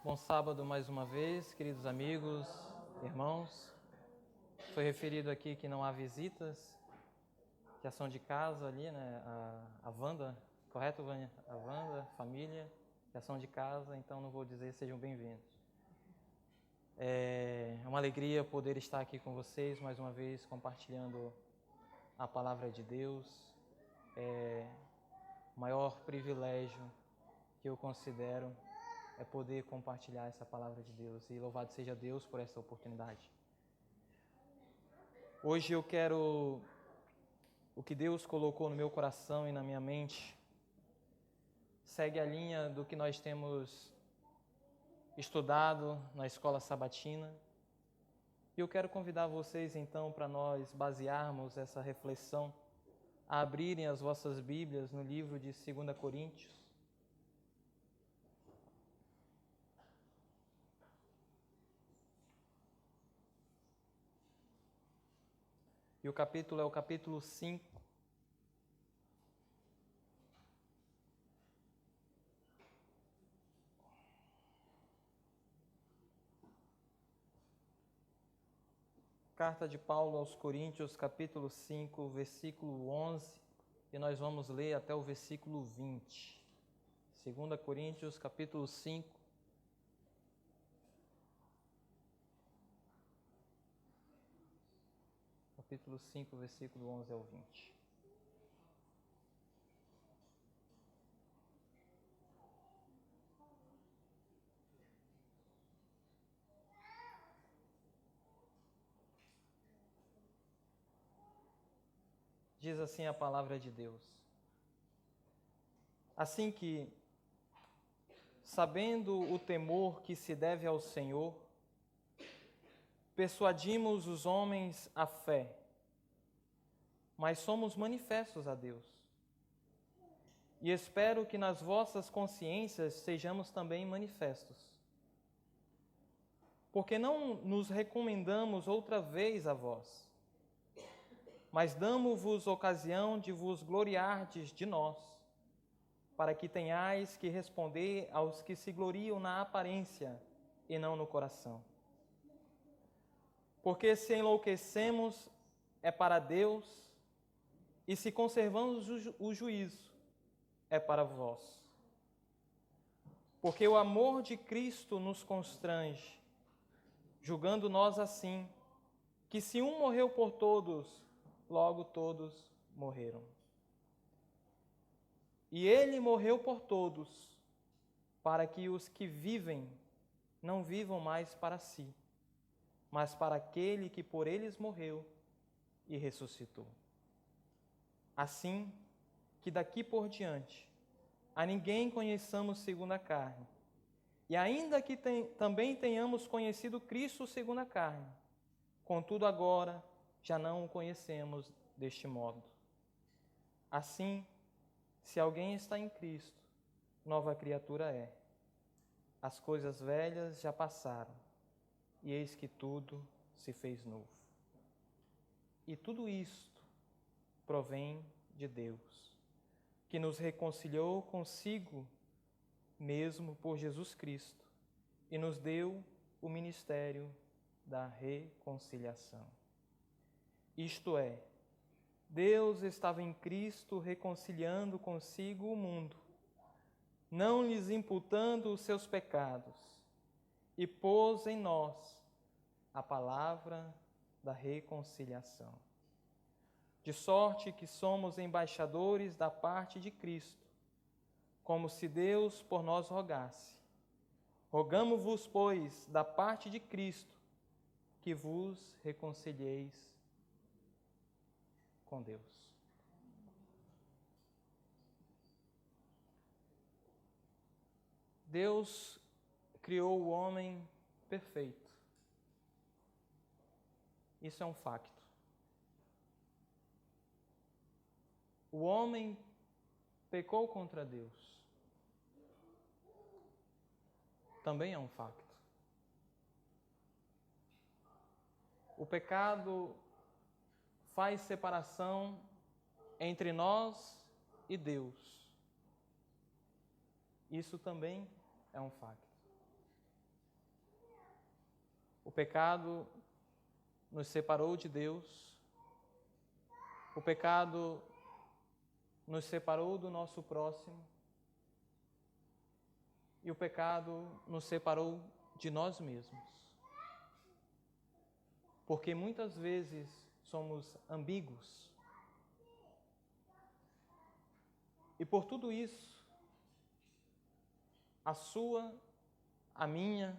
Bom sábado mais uma vez, queridos amigos, irmãos. Foi referido aqui que não há visitas, que ação de casa ali, né? A Wanda, correto, Vânia? A Wanda, família, que ação de casa, então não vou dizer sejam bem-vindos. É uma alegria poder estar aqui com vocês mais uma vez, compartilhando a palavra de Deus. É o maior privilégio que eu considero é poder compartilhar essa palavra de Deus. E louvado seja Deus por essa oportunidade. Hoje eu quero, o que Deus colocou no meu coração e na minha mente, segue a linha do que nós temos estudado na escola sabatina. E eu quero convidar vocês então para nós basearmos essa reflexão, a abrirem as vossas Bíblias no livro de 2 Coríntios. E o capítulo é o capítulo 5. Carta de Paulo aos Coríntios, capítulo 5, versículo 11, e nós vamos ler até o versículo 20. 2 Coríntios, capítulo 5. Capítulo 5, versículo 11 ao 20. Diz assim a palavra de Deus. Assim que, sabendo o temor que se deve ao Senhor, persuadimos os homens à fé, mas somos manifestos a Deus. E espero que nas vossas consciências sejamos também manifestos. Porque não nos recomendamos outra vez a vós, mas damo-vos ocasião de vos gloriardes de nós, para que tenhais que responder aos que se gloriam na aparência e não no coração. Porque se enlouquecemos é para Deus, e se conservamos o juízo é para vós. Porque o amor de Cristo nos constrange, julgando nós assim, que se um morreu por todos, logo todos morreram. E ele morreu por todos, para que os que vivem não vivam mais para si, mas para aquele que por eles morreu e ressuscitou. Assim que daqui por diante a ninguém conheçamos segundo a carne, e ainda que também tenhamos conhecido Cristo segundo a carne, contudo agora já não o conhecemos deste modo. Assim, se alguém está em Cristo, nova criatura é. As coisas velhas já passaram, e eis que tudo se fez novo. E tudo isto provém de Deus, que nos reconciliou consigo mesmo por Jesus Cristo e nos deu o ministério da reconciliação. Isto é, Deus estava em Cristo reconciliando consigo o mundo, não lhes imputando os seus pecados, e pôs em nós a palavra da reconciliação. De sorte que somos embaixadores da parte de Cristo, como se Deus por nós rogasse. Rogamo-vos, pois, da parte de Cristo, que vos reconcilieis com Deus. Deus criou o homem perfeito. Isso é um facto. O homem pecou contra Deus. Também é um facto. O pecado faz separação entre nós e Deus. Isso também é um facto. O pecado nos separou de Deus. O pecado nos separou do nosso próximo. E o pecado nos separou de nós mesmos. Porque muitas vezes somos ambíguos. E por tudo isso, a sua, a minha,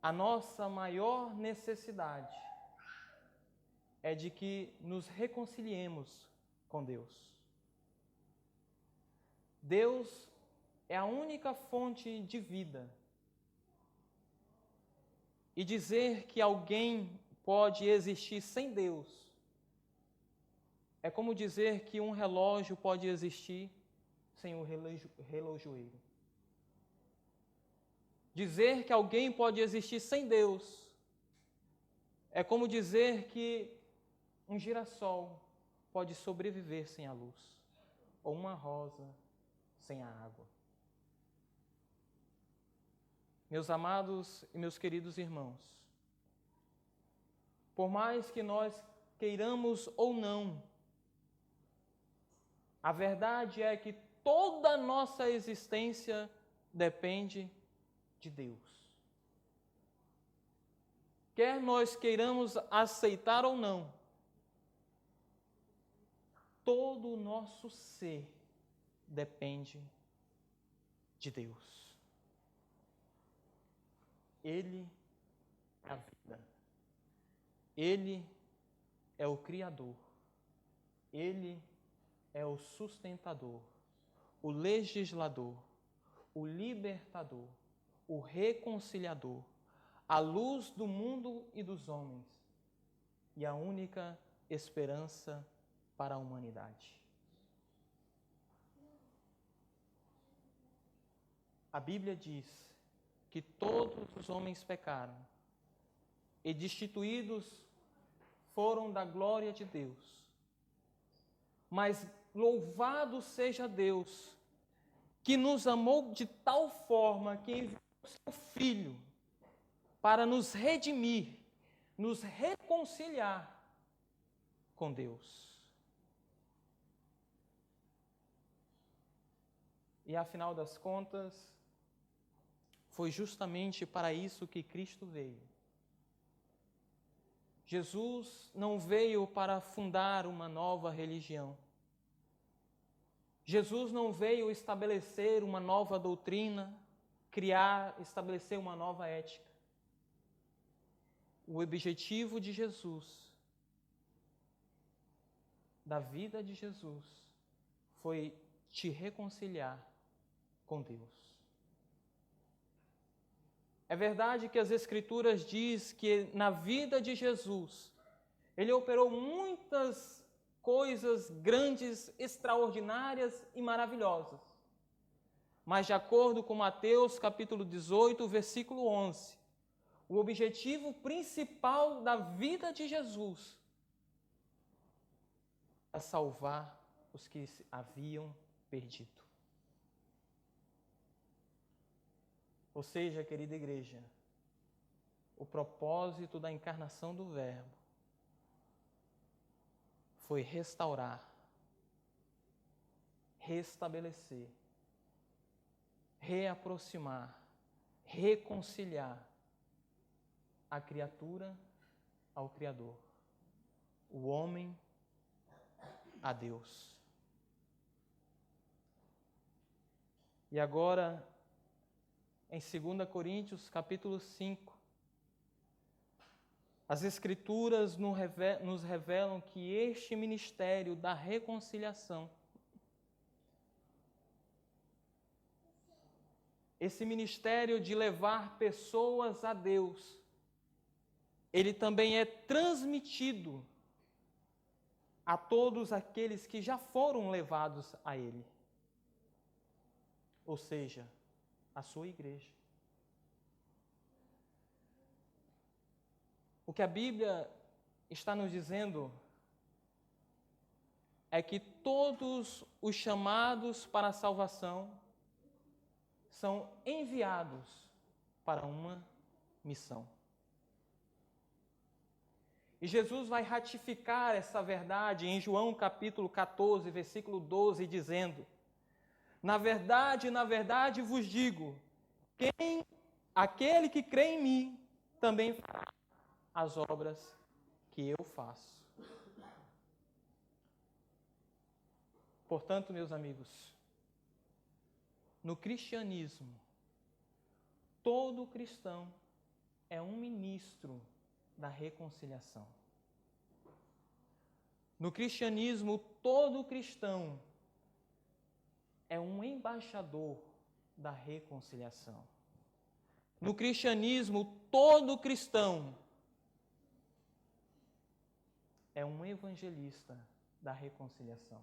a nossa maior necessidade é de que nos reconciliemos com Deus. Deus é a única fonte de vida. E dizer que alguém pode existir sem Deus é como dizer que um relógio pode existir sem o relojoeiro. Dizer que alguém pode existir sem Deus é como dizer que um girassol pode sobreviver sem a luz, ou uma rosa sem a água. Meus amados e meus queridos irmãos, por mais que nós queiramos ou não, a verdade é que toda a nossa existência depende de Deus. Quer nós queiramos aceitar ou não, todo o nosso ser depende de Deus. Ele é a vida. Ele é o Criador. Ele é o sustentador, o legislador, o libertador, o reconciliador, a luz do mundo e dos homens e a única esperança para a humanidade. A Bíblia diz que todos os homens pecaram e destituídos foram da glória de Deus. Mas louvado seja Deus, que nos amou de tal forma que enviou o seu Filho para nos redimir, nos reconciliar com Deus. E afinal das contas, foi justamente para isso que Cristo veio. Jesus não veio para fundar uma nova religião. Jesus não veio estabelecer uma nova doutrina, estabelecer uma nova ética. O objetivo de Jesus, da vida de Jesus, foi te reconciliar com Deus. É verdade que as Escrituras diz que na vida de Jesus, Ele operou muitas coisas grandes, extraordinárias e maravilhosas. Mas de acordo com Mateus capítulo 18, versículo 11, o objetivo principal da vida de Jesus é salvar os que se haviam perdido. Ou seja, querida igreja, o propósito da encarnação do Verbo foi restaurar, restabelecer, reaproximar, reconciliar a criatura ao Criador, o homem a Deus. E agora, em 2 Coríntios, capítulo 5, as Escrituras nos revelam que este ministério da reconciliação, esse ministério de levar pessoas a Deus, ele também é transmitido a todos aqueles que já foram levados a Ele. Ou seja, a sua igreja. O que a Bíblia está nos dizendo é que todos os chamados para a salvação são enviados para uma missão. E Jesus vai ratificar essa verdade em João capítulo 14, versículo 12, dizendo: na verdade vos digo, aquele que crê em mim, também fará as obras que eu faço. Portanto, meus amigos, no cristianismo, todo cristão é um ministro da reconciliação. No cristianismo, todo cristão é um embaixador da reconciliação. No cristianismo, todo cristão é um evangelista da reconciliação.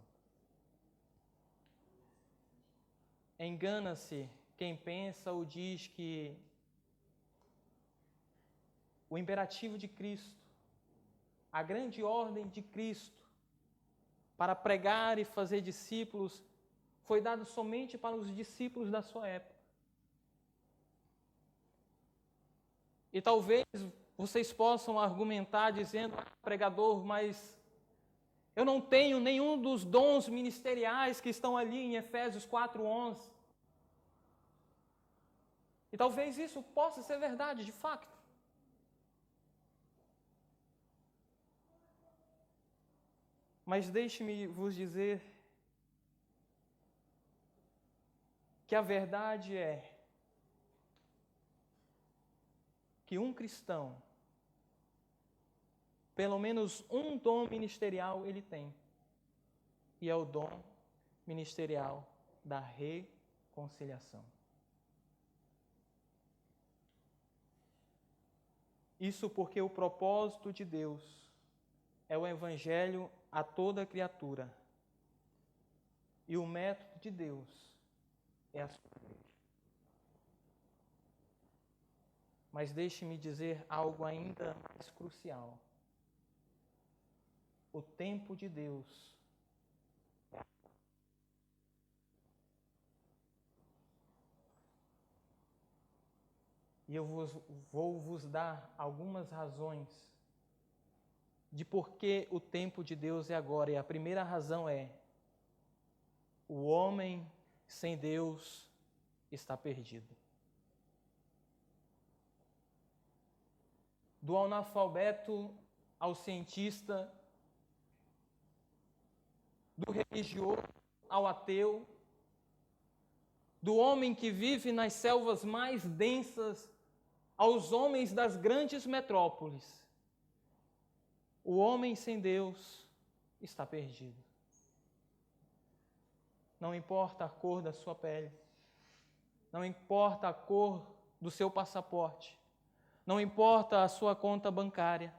Engana-se quem pensa ou diz que o imperativo de Cristo, a grande ordem de Cristo para pregar e fazer discípulos foi dado somente para os discípulos da sua época. E talvez vocês possam argumentar dizendo: pregador, mas eu não tenho nenhum dos dons ministeriais que estão ali em Efésios 4:11. E talvez isso possa ser verdade, de fato. Mas deixe-me vos dizer que a verdade é que um cristão, pelo menos um dom ministerial ele tem. E é o dom ministerial da reconciliação. Isso porque o propósito de Deus é o evangelho a toda criatura. E o método de Deus é a sua igreja. Mas deixe-me dizer algo ainda mais crucial. O tempo de Deus é e eu vou vos dar algumas razões de por que o tempo de Deus é agora. E a primeira razão é: o homem sem Deus está perdido. Do analfabeto ao cientista, do religioso ao ateu, do homem que vive nas selvas mais densas aos homens das grandes metrópoles, o homem sem Deus está perdido. Não importa a cor da sua pele, não importa a cor do seu passaporte, não importa a sua conta bancária,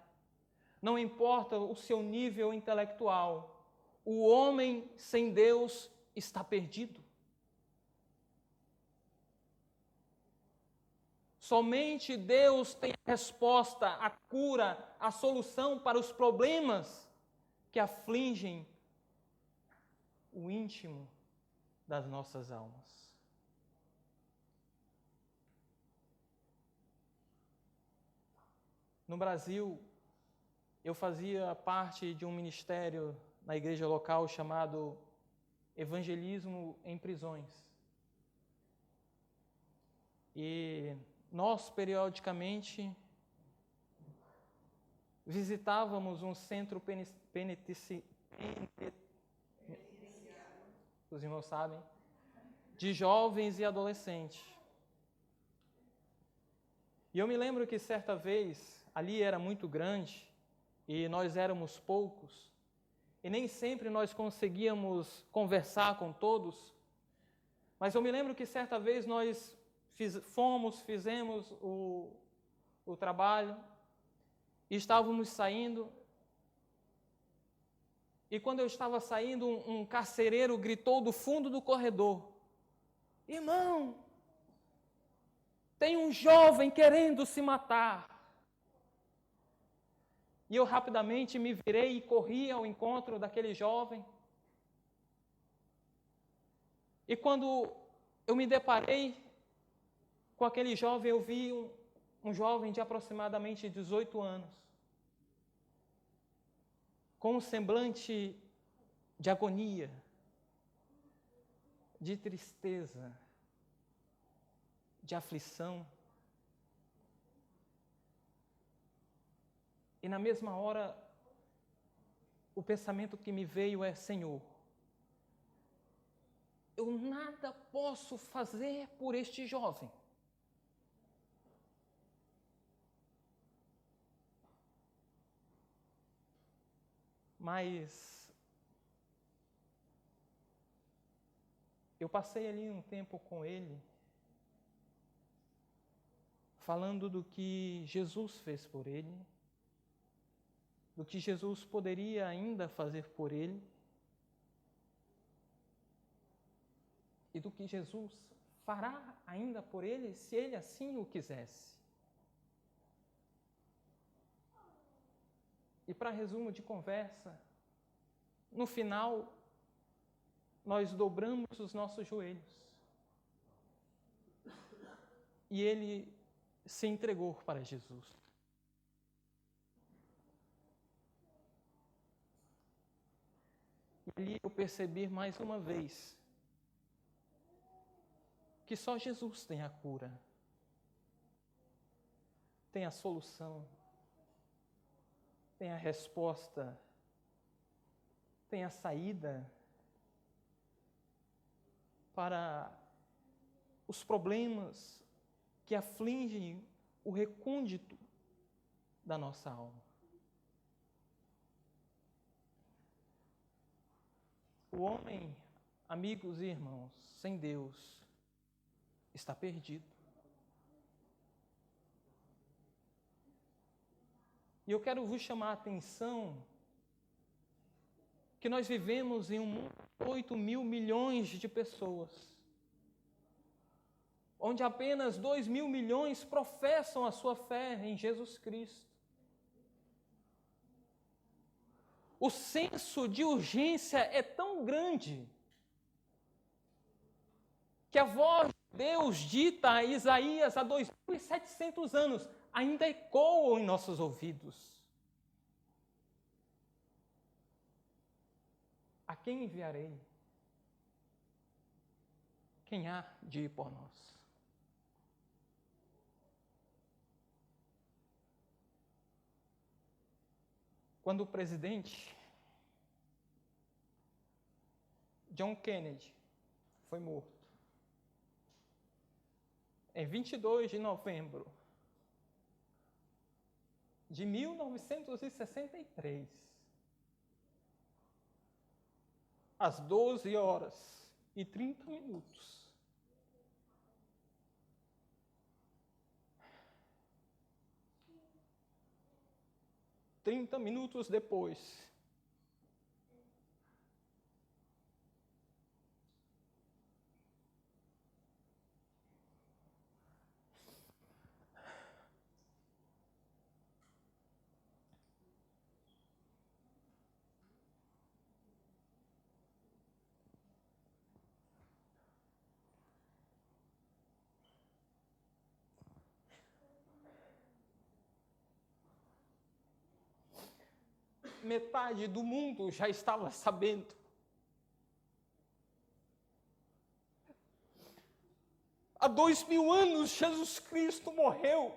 não importa o seu nível intelectual, o homem sem Deus está perdido. Somente Deus tem a resposta, a cura, a solução para os problemas que afligem o íntimo das nossas almas. No Brasil, eu fazia parte de um ministério na igreja local chamado Evangelismo em Prisões. E nós, periodicamente, visitávamos um centro penitenciário, os irmãos sabem, de jovens e adolescentes. E eu me lembro que certa vez, ali era muito grande, e nós éramos poucos, e nem sempre nós conseguíamos conversar com todos, mas eu me lembro que certa vez nós fizemos o trabalho, e estávamos saindo, e quando eu estava saindo, um carcereiro gritou do fundo do corredor: irmão, tem um jovem querendo se matar. E eu rapidamente me virei e corri ao encontro daquele jovem. E quando eu me deparei com aquele jovem, eu vi um jovem de aproximadamente 18 anos. com um semblante de agonia, de tristeza, de aflição. E na mesma hora, o pensamento que me veio é: Senhor, eu nada posso fazer por este jovem. Mas eu passei ali um tempo com ele, falando do que Jesus fez por ele, do que Jesus poderia ainda fazer por ele, e do que Jesus fará ainda por ele, se ele assim o quisesse. E para resumo de conversa, no final, nós dobramos os nossos joelhos. E ele se entregou para Jesus. E ali eu percebi mais uma vez que só Jesus tem a cura, tem a solução, tem a resposta, tem a saída para os problemas que afligem o recôndito da nossa alma. O homem, amigos e irmãos, sem Deus, está perdido. E eu quero vos chamar a atenção que nós vivemos em um mundo de 8 mil milhões de pessoas, onde apenas 2 mil milhões professam a sua fé em Jesus Cristo. O senso de urgência é tão grande que a voz de Deus dita a Isaías há 2.700 anos ainda ecoa em nossos ouvidos. A quem enviarei? Quem há de ir por nós? Quando o presidente John Kennedy foi morto, em 22 de novembro de 1963, às 12h30, 30 minutos depois, metade do mundo já estava sabendo. Há 2000 anos Jesus Cristo morreu.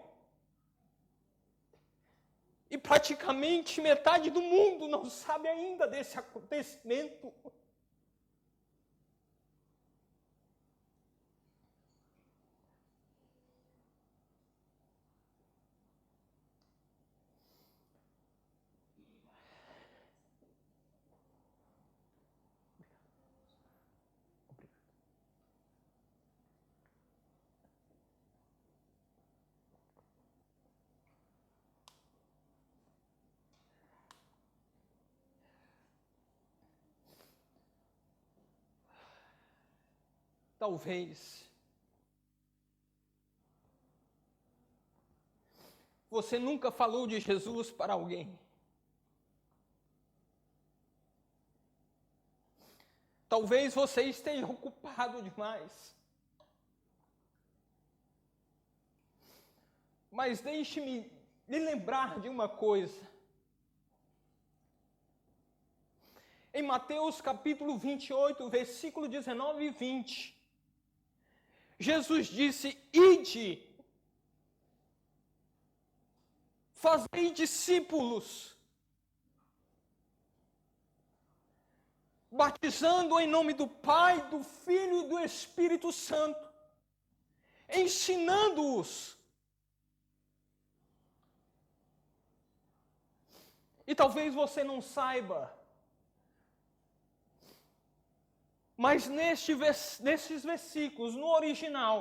E praticamente metade do mundo não sabe ainda desse acontecimento. Talvez você nunca falou de Jesus para alguém. Talvez você esteja ocupado demais. Mas deixe-me lhe lembrar de uma coisa. Em Mateus capítulo 28, versículo 19 e 20, Jesus disse: ide, fazei discípulos, batizando em nome do Pai, do Filho e do Espírito Santo, ensinando-os. E talvez você não saiba, mas nesses versículos, no original,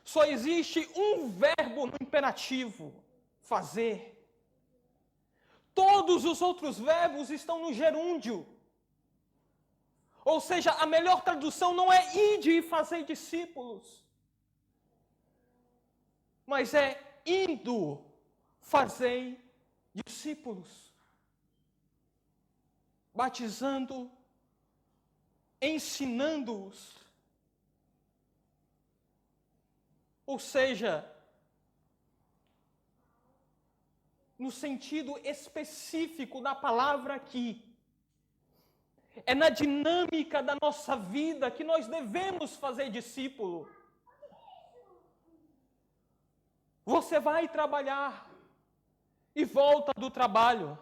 só existe um verbo no imperativo: fazer. Todos os outros verbos estão no gerúndio. Ou seja, a melhor tradução não é ide e fazer discípulos, mas é indo fazer discípulos, batizando, ensinando-os. Ou seja, no sentido específico da palavra aqui, é na dinâmica da nossa vida que nós devemos fazer discípulo. Você vai trabalhar e volta do trabalho.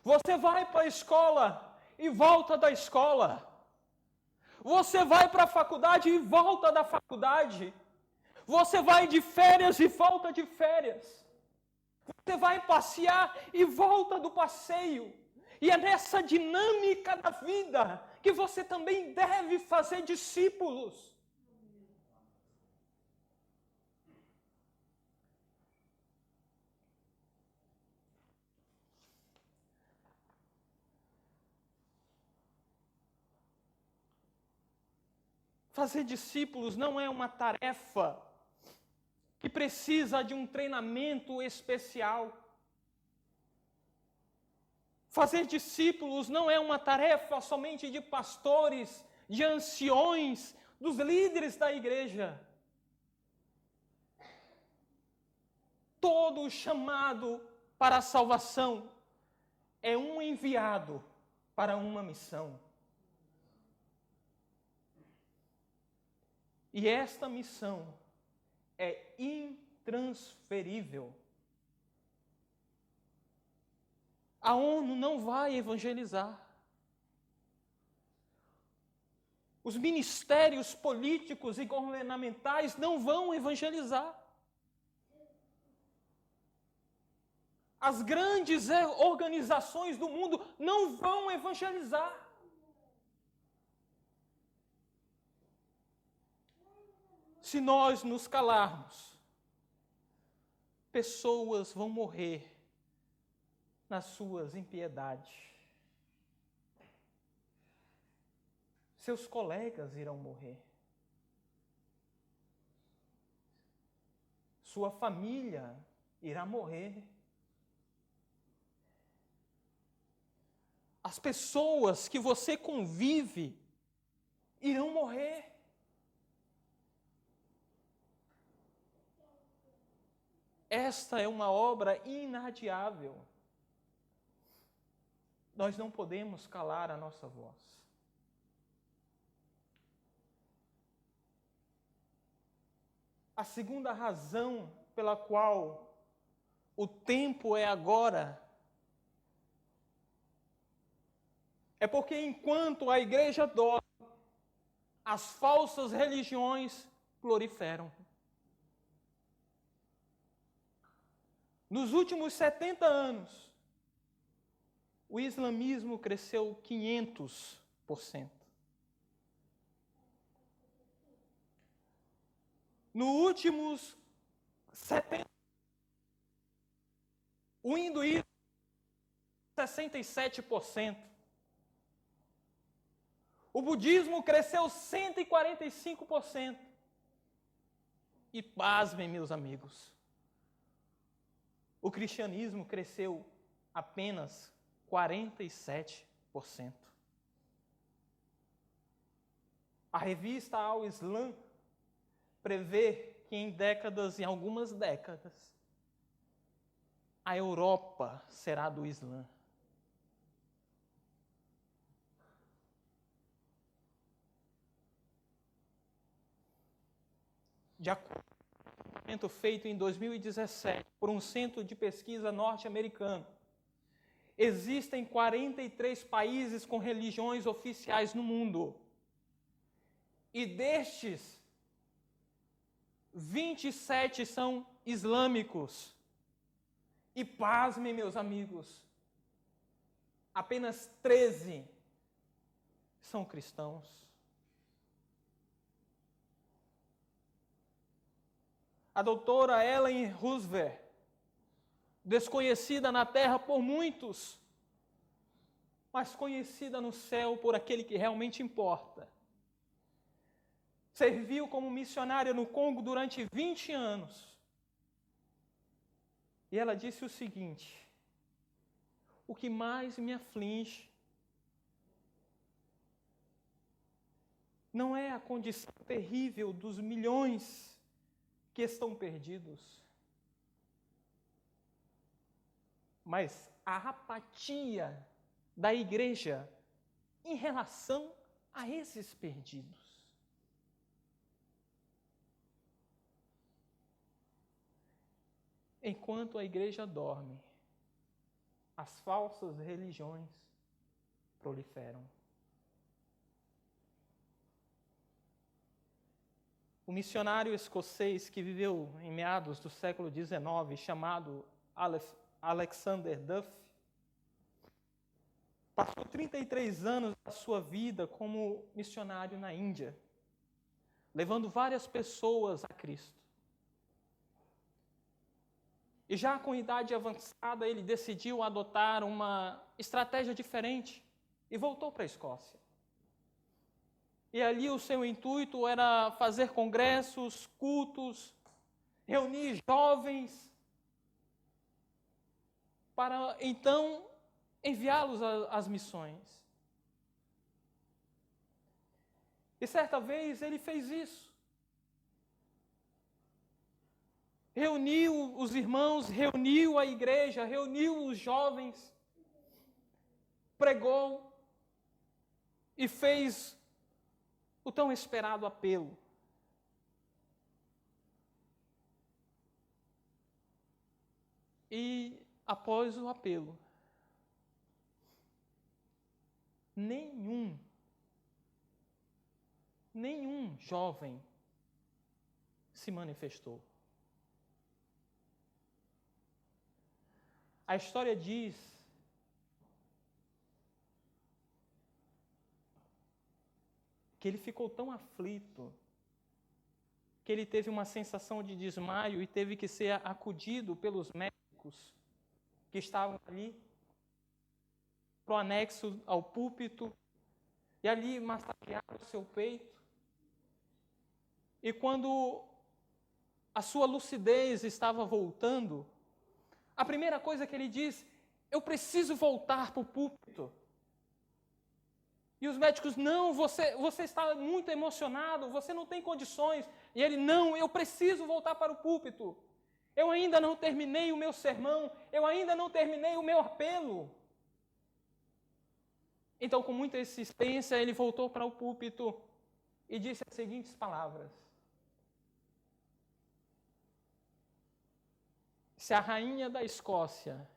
Você vai para a escola e volta da escola. Você vai para a faculdade e volta da faculdade. Você vai de férias e volta de férias. Você vai passear e volta do passeio. E é nessa dinâmica da vida que você também deve fazer discípulos. Fazer discípulos não é uma tarefa que precisa de um treinamento especial. Fazer discípulos não é uma tarefa somente de pastores, de anciões, dos líderes da igreja. Todo chamado para a salvação é um enviado para uma missão. E esta missão é intransferível. A ONU não vai evangelizar. Os ministérios políticos e governamentais não vão evangelizar. As grandes organizações do mundo não vão evangelizar. Se nós nos calarmos, pessoas vão morrer nas suas impiedades. Seus colegas irão morrer. Sua família irá morrer. As pessoas que você convive irão morrer. Esta é uma obra inadiável. Nós não podemos calar a nossa voz. A segunda razão pela qual o tempo é agora é porque enquanto a igreja dorme, as falsas religiões proliferam. Nos últimos 70 anos, o islamismo cresceu 500%. Nos últimos 70 anos, o hinduísmo 67%. O budismo cresceu 145%. E pasmem, meus amigos, o cristianismo cresceu apenas 47%. A revista Al-Islam prevê que em algumas décadas, a Europa será do Islã. de acordo com um levantamento feito em 2017 por um centro de pesquisa norte-americano, existem 43 países com religiões oficiais no mundo. E destes, 27 são islâmicos. E pasmem, meus amigos, apenas 13 são cristãos. A doutora Ellen Roosevelt, desconhecida na terra por muitos, mas conhecida no céu por aquele que realmente importa, serviu como missionária no Congo durante 20 anos. E ela disse o seguinte: o que mais me aflige não é a condição terrível dos milhões que estão perdidos, mas a apatia da igreja em relação a esses perdidos. Enquanto a igreja dorme, as falsas religiões proliferam. O missionário escocês que viveu em meados do século XIX, chamado Alexander Duff, passou 33 anos da sua vida como missionário na Índia, levando várias pessoas a Cristo. E já com idade avançada, ele decidiu adotar uma estratégia diferente e voltou para a Escócia. E ali o seu intuito era fazer congressos, cultos, reunir jovens, para então enviá-los às missões. E certa vez ele fez isso. Reuniu os irmãos, reuniu a igreja, reuniu os jovens, pregou e fez o tão esperado apelo. E após o apelo, nenhum jovem se manifestou. A história diz que ele ficou tão aflito que ele teve uma sensação de desmaio e teve que ser acudido pelos médicos que estavam ali para o anexo ao púlpito e ali massagearam o seu peito. E quando a sua lucidez estava voltando, a primeira coisa que ele diz: eu preciso voltar para o púlpito. E os médicos: não, você está muito emocionado, você não tem condições. E ele: não, eu preciso voltar para o púlpito. Eu ainda não terminei o meu sermão, eu ainda não terminei o meu apelo. Então, com muita insistência, ele voltou para o púlpito e disse as seguintes palavras: se a rainha da Escócia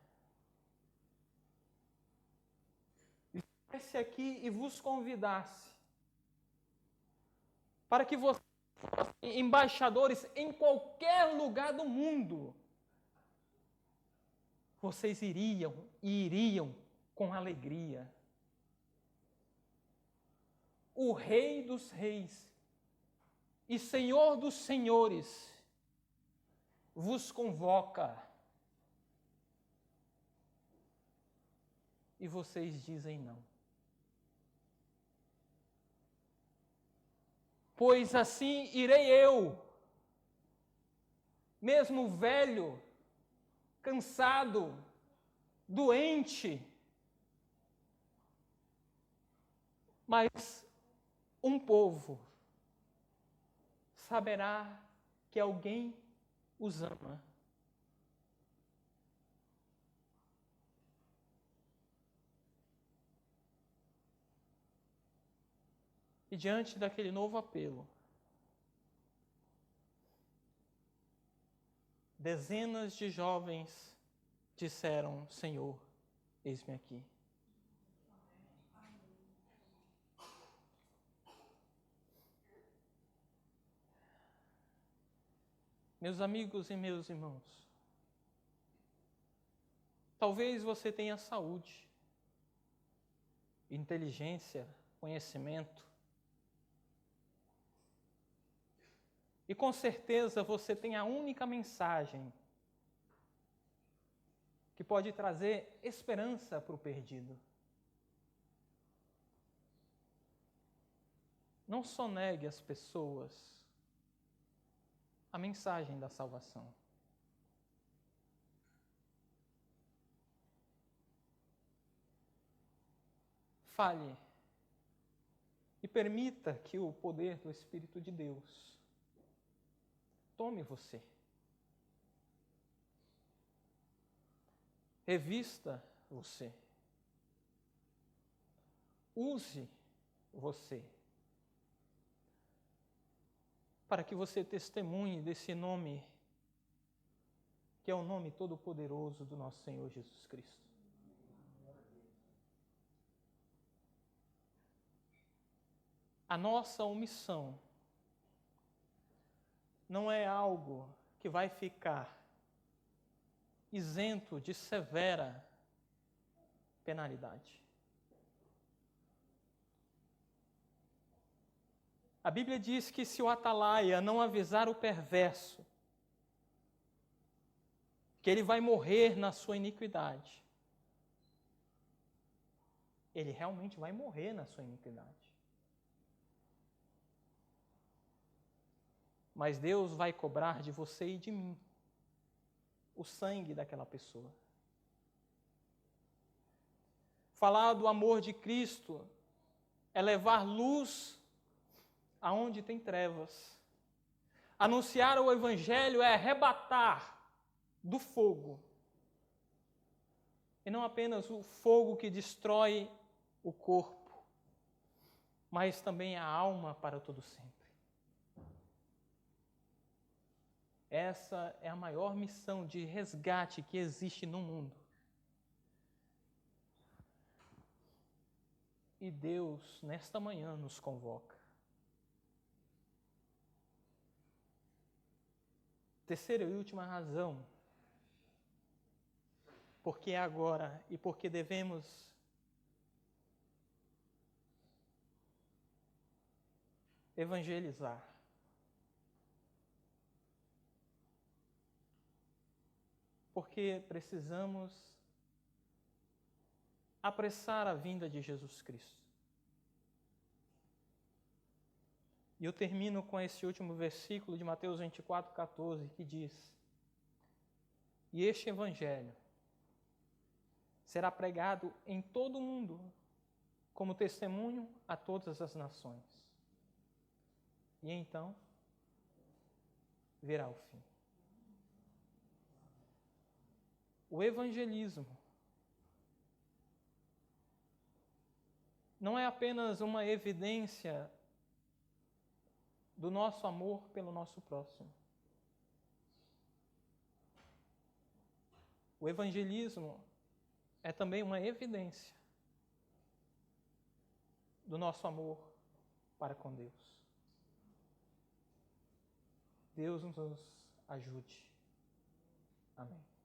viesse aqui e vos convidasse para que vocês fossem embaixadores em qualquer lugar do mundo, vocês iriam com alegria. O Rei dos Reis e Senhor dos Senhores vos convoca. E vocês dizem não. Pois assim irei eu, mesmo velho, cansado, doente, mas um povo saberá que alguém os ama. E diante daquele novo apelo, dezenas de jovens disseram: Senhor, eis-me aqui. Meus amigos e meus irmãos, talvez você tenha saúde, inteligência, conhecimento. E com certeza você tem a única mensagem que pode trazer esperança para o perdido. Não sonegue às pessoas a mensagem da salvação. Fale e permita que o poder do Espírito de Deus tome você. Revista você. Use você. Para que você testemunhe desse nome, que é o nome todo-poderoso do nosso Senhor Jesus Cristo. A nossa omissão não é algo que vai ficar isento de severa penalidade. A Bíblia diz que se o atalaia não avisar o perverso que ele vai morrer na sua iniquidade, ele realmente vai morrer na sua iniquidade. Mas Deus vai cobrar de você e de mim o sangue daquela pessoa. Falar do amor de Cristo é levar luz aonde tem trevas. Anunciar o Evangelho é arrebatar do fogo. E não apenas o fogo que destrói o corpo, mas também a alma para todo sempre. Essa é a maior missão de resgate que existe no mundo. E Deus, nesta manhã, nos convoca. Terceira e última razão, porque é agora e porque devemos evangelizar. Porque precisamos apressar a vinda de Jesus Cristo. E eu termino com esse último versículo de Mateus 24:14, que diz: E este Evangelho será pregado em todo o mundo, como testemunho a todas as nações. E então virá o fim. O evangelismo não é apenas uma evidência do nosso amor pelo nosso próximo. O evangelismo é também uma evidência do nosso amor para com Deus. Deus nos ajude. Amém.